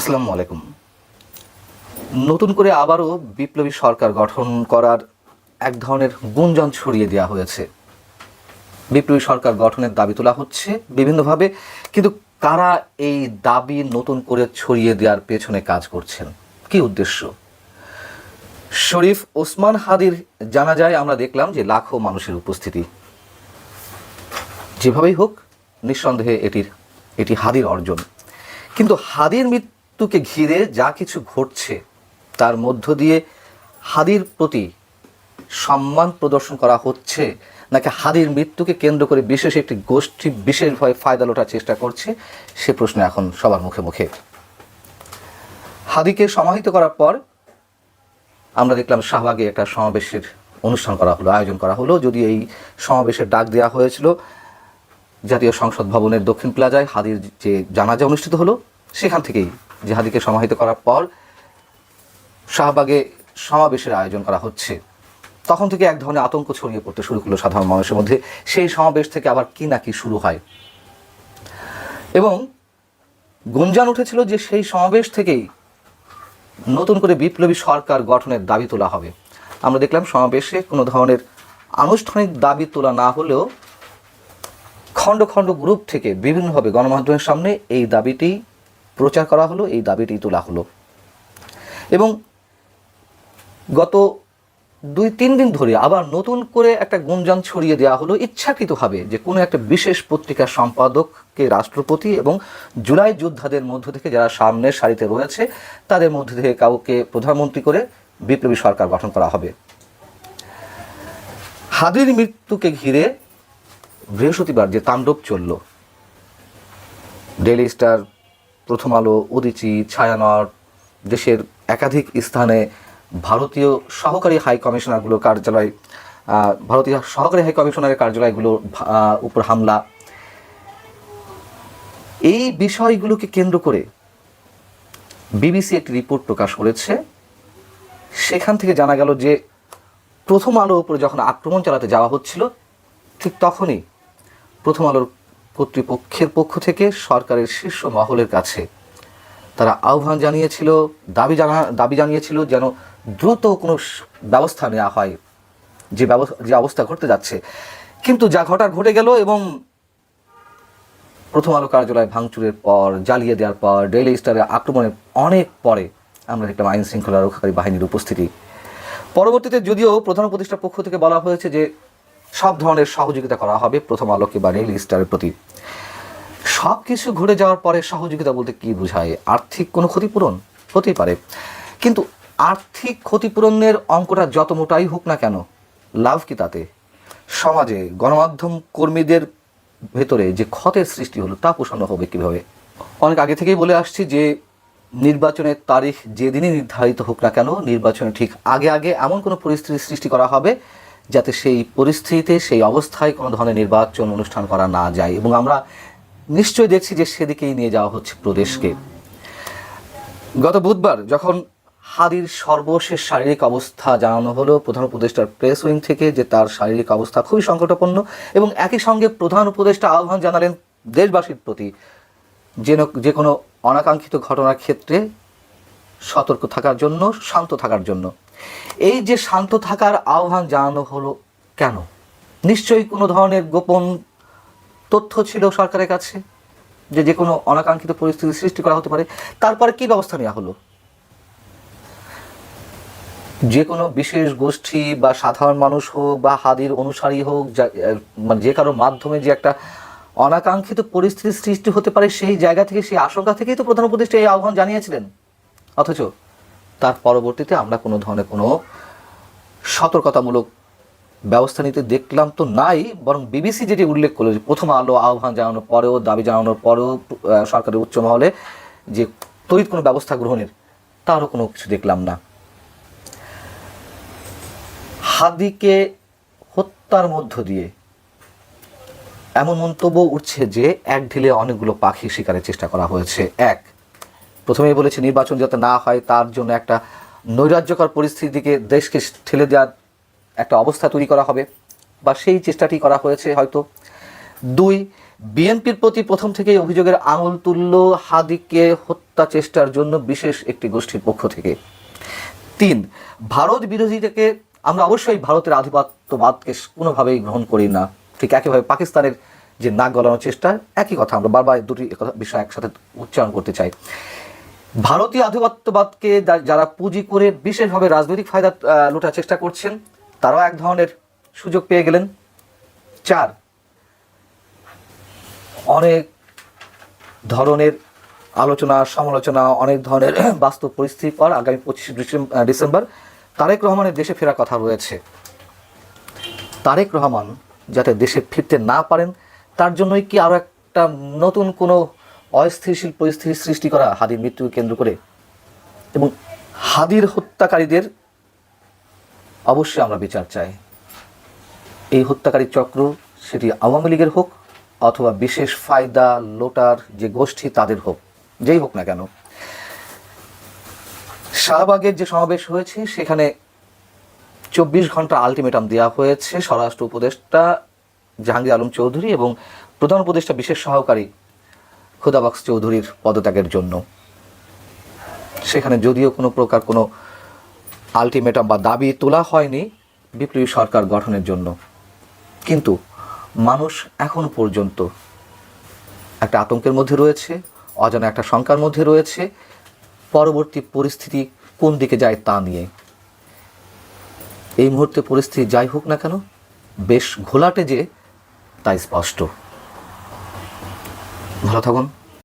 আসসালামু আলাইকুম। নতুন করে আবারও বিপ্লবী সরকার গঠন করার এক ধরনের গুঞ্জন ছড়িয়ে দেওয়া হয়েছে। বিপ্লবী সরকার গঠনের দাবি তোলা হচ্ছে বিভিন্নভাবে, কিন্তু কারা এই দাবি নতুন করে ছড়িয়ে দেওয়ার পেছনে কাজ করছেন, কি উদ্দেশ্য? শরীফ ওসমান হাদির জানাজায় আমরা দেখলাম যে লাখো মানুষের উপস্থিতি। যেভাবেই হোক, নিঃসন্দেহে এটি হাদির অর্জন। কিন্তু হাদির মৃত্যুকে ঘিরে যা কিছু ঘটছে তার মধ্য দিয়ে হাদির প্রতি সম্মান প্রদর্শন করা হচ্ছে, নাকি হাদির মৃত্যুকে কেন্দ্র করে বিশেষ একটি গোষ্ঠী বিশেষভাবে ফায়দা লোটার চেষ্টা করছে, সে প্রশ্ন এখন সবার মুখে মুখে। হাদিকে সমাহিত করার পর আমরা দেখলাম শাহবাগে একটা সমাবেশের অনুষ্ঠান করা হলো, আয়োজন করা হলো। যদি এই সমাবেশের ডাক দেওয়া হয়েছিল জাতীয় সংসদ ভবনের দক্ষিণ প্লাজায়, হাদির যে জানাজা অনুষ্ঠিত হলো সেখান থেকেই, যে হাদিকে সমাহিত করার পর শাহবাগে সমাবেশের আয়োজন করা হচ্ছে, তখন থেকে এক ধরনের আতঙ্ক ছড়িয়ে পড়তে শুরু করলো সাধারণ মানুষের মধ্যে। সেই সমাবেশ থেকে আবার কি না কি শুরু হয়, এবং গুঞ্জন উঠেছিল যে সেই সমাবেশ থেকেই নতুন করে বিপ্লবী সরকার গঠনের দাবি তোলা হবে। আমরা দেখলাম সমাবেশে কোনো ধরনের আনুষ্ঠানিক দাবি তোলা না হলেও খণ্ড খণ্ড গ্রুপ থেকে বিভিন্নভাবে গণমাধ্যমের সামনে এই দাবিটি প্রচার করা হলো, এই দাবিটি তোলা হলো। এবং গত 2-3 দিন ধরে আবার নতুন করে একটা গুঞ্জন ছড়িয়ে দেওয়া হলো ইচ্ছাকৃতভাবে, যে কোনো একটা বিশেষ পত্রিকার সম্পাদককে রাষ্ট্রপতি এবং জুলাই যোদ্ধাদের মধ্য থেকে যারা সামনের সারিতে রয়েছে তাদের মধ্য থেকে কাউকে প্রধানমন্ত্রী করে বিপ্লবী সরকার গঠন করা হবে। হাদির মৃত্যুকে ঘিরে বৃহস্পতিবার যে তাণ্ডব চলল, ডেইলি স্টার, প্রথম আলো, উদীচী, ছায়ানট, দেশের একাধিক স্থানে ভারতীয় সহকারী হাই কমিশনারগুলোর কার্যালয়, ভারতীয় সহকারী হাই কমিশনারের কার্যালয়গুলোর উপর হামলা, এই বিষয়গুলোকে কেন্দ্র করে বিবিসি একটি রিপোর্ট প্রকাশ করেছে। সেখান থেকে জানা গেল যে প্রথম আলোর উপরে যখন আক্রমণ চালাতে যাওয়া হচ্ছিল, ঠিক তখনই প্রথম আলোর কর্তৃপক্ষের পক্ষ থেকে সরকারের শীর্ষ মহলের কাছে তারা আহ্বান জানিয়েছিল, দাবি জানিয়েছিল যেন দ্রুত কোনো ব্যবস্থা নেওয়া হয় যে অবস্থা ঘটতে যাচ্ছে। কিন্তু যা ঘটার ঘটে গেল, এবং প্রথম আলো কার্যালয় ভাঙচুরের পর, জ্বালিয়ে দেওয়ার পর, ডেইলি স্টারের আক্রমণের অনেক পরে আমরা দেখলাম আইন শৃঙ্খলা রক্ষাকারী বাহিনীর উপস্থিতি। পরবর্তীতে যদিও প্রধান উপদেষ্টার পক্ষ থেকে বলা হয়েছে যে সব ধরনের সহযোগিতা করা হবে প্রথম আলোকে বা ডেইলি স্টারের প্রতি। সব কিছু ঘুরে যাওয়ার পরে সহযোগিতা বলতে কি বোঝায়? আর্থিক কোনো ক্ষতিপূরণ হতেই পারে, কিন্তু আর্থিক ক্ষতিপূরণের অঙ্কটা যত মোটাই হোক না কেন, লাভ কি তাতে? সমাজে গণমাধ্যম কর্মীদের ভেতরে যে ক্ষতের সৃষ্টি হলো তা পোষানো হবে কীভাবে? অনেক আগে থেকেই বলে আসছি যে নির্বাচনের তারিখ যেদিনই নির্ধারিত হোক না কেন, নির্বাচনের ঠিক আগে এমন কোনো পরিস্থিতির সৃষ্টি করা হবে যাতে সেই পরিস্থিতিতে, সেই অবস্থায় কোনো ধরনের নির্বাচন অনুষ্ঠান করা না যায়। এবং আমরা নিশ্চয়ই দেখছি যে সেদিকেই নিয়ে যাওয়া হচ্ছে প্রদেশকে। গত বুধবার যখন হাদির সর্বশেষ শারীরিক অবস্থা জানানো হলো প্রধান উপদেষ্টার প্রেস উইং থেকে, যে তার শারীরিক অবস্থা খুবই সংকটাপন্ন, এবং একই সঙ্গে প্রধান উপদেষ্টা আহ্বান জানালেন দেশবাসীর প্রতি যে কোনো অনাকাঙ্ক্ষিত ঘটনার ক্ষেত্রে সতর্ক থাকার জন্য, শান্ত থাকার জন্য। এই যে শান্ত থাকার আহ্বান জানানো হলো কেন? নিশ্চয়ই কোনো ধরনের গোপন তথ্য ছিল সরকারের কাছে যে কোনো অনাকাঙ্ক্ষিত পরিস্থিতি সৃষ্টি করা হতে পারে। তারপরে কি ব্যবস্থা নেওয়া হলো? যে কোনো বিশেষ গোষ্ঠী বা সাধারণ মানুষ হোক বা হাদির অনুসারী হোক, মানে যে কারোর মাধ্যমে যে একটা অনাকাঙ্ক্ষিত পরিস্থিতির সৃষ্টি হতে পারে, সেই জায়গা থেকে, সেই আশঙ্কা থেকেই তো প্রধান উপদেষ্টা এই আহ্বান জানিয়েছিলেন। অথচ তার পরবর্তীতে আমরা কোনো ধরনের কোনো সতর্কতামূলক ব্যবস্থা নিতে দেখলাম তো নাই, বরং বিবিসি যেটি উল্লেখ করলো যে প্রথম আলো আহ্বান জানানোর পরেও, দাবি জানানোর পরেও সরকারের উচ্চ মহলে যে তড়িৎ কোনো ব্যবস্থা গ্রহণের, তারও কোনো কিছু দেখলাম না। হাদিকে হত্যার মধ্য দিয়ে এমন মন্তব্য উঠছে যে এক ঢিলে অনেকগুলো পাখি শিকারের চেষ্টা করা হয়েছে। প্রথমেই বলেছে নির্বাচন যাতে না হয় তার জন্য একটা নৈরাজ্যকর পরিস্থিতিকে দেশকে ঠেলে দেওয়ার একটা অবস্থা তৈরি করা হবে, বা সেই চেষ্টাটি করা হয়েছে হয়তো। 2, বিএনপির প্রতি প্রথম থেকেই অভিযোগের আঙুল তুলল হাদিকে হত্যা চেষ্টার জন্য বিশেষ একটি গোষ্ঠীর পক্ষ থেকে। 3, ভারত বিরোধীটাকে আমরা অবশ্যই ভারতের আধিপত্যবাদকে কোনোভাবেই গ্রহণ করি না, ঠিক একইভাবে পাকিস্তানের যে নাক গলানোর চেষ্টা, একই কথা আমরা বারবার দুটি বিষয় একসাথে উচ্চারণ করতে চাই। ভারতীয় আধিপত্যবাদকে যারা পুঁজি করে বিশেষভাবে রাজনৈতিক ফায়দা লুটার চেষ্টা করছেন, তারাও এক ধরনের সুযোগ পেয়ে গেলেন। 4, অনেক ধরনের আলোচনা সমালোচনা, অনেক ধরনের বাস্তব পরিস্থিতির পর আগামী 25 ডিসেম্বর তারেক রহমানের দেশে ফেরার কথা রয়েছে। তারেক রহমান যাতে দেশে ফিরতে না পারেন, তার জন্যই কি আরও একটা নতুন কোনো অস্থিতিশীল পরিস্থিতির সৃষ্টি করা হাদির মৃত্যুকে কেন্দ্র করে? এবং হাদির হত্যাকারীদের অবশ্যই আমরা বিচার চাই। এই হত্যাকারী চক্র সেটি আওয়ামী লীগের হোক অথবা বিশেষ ফায়দা লোটার যে গোষ্ঠী তাদের হোক, যেই হোক না কেন। শাহবাগের যে সমাবেশ হয়েছে সেখানে 24 ঘন্টা আলটিমেটাম দেওয়া হয়েছে স্বরাষ্ট্র উপদেষ্টা জাহাঙ্গীর আলম চৌধুরী এবং প্রধান উপদেষ্টা বিশেষ সহকারী খুদাবক্স চৌধুরীর পদত্যাগের জন্য। সেখানে যদিও কোনো প্রকার কোনো আলটিমেটাম বা দাবি তোলা হয়নি বিপ্লবী সরকার গঠনের জন্য, কিন্তু মানুষ এখন পর্যন্ত একটা আতঙ্কের মধ্যে রয়েছে, অজানা একটা শঙ্কার মধ্যে রয়েছে পরবর্তী পরিস্থিতি কোন দিকে যায় তা নিয়ে। এই মুহূর্তে পরিস্থিতি যাই হোক না কেন বেশ ঘোলাটে যে, তাই স্পষ্ট। ভালো থাকুন।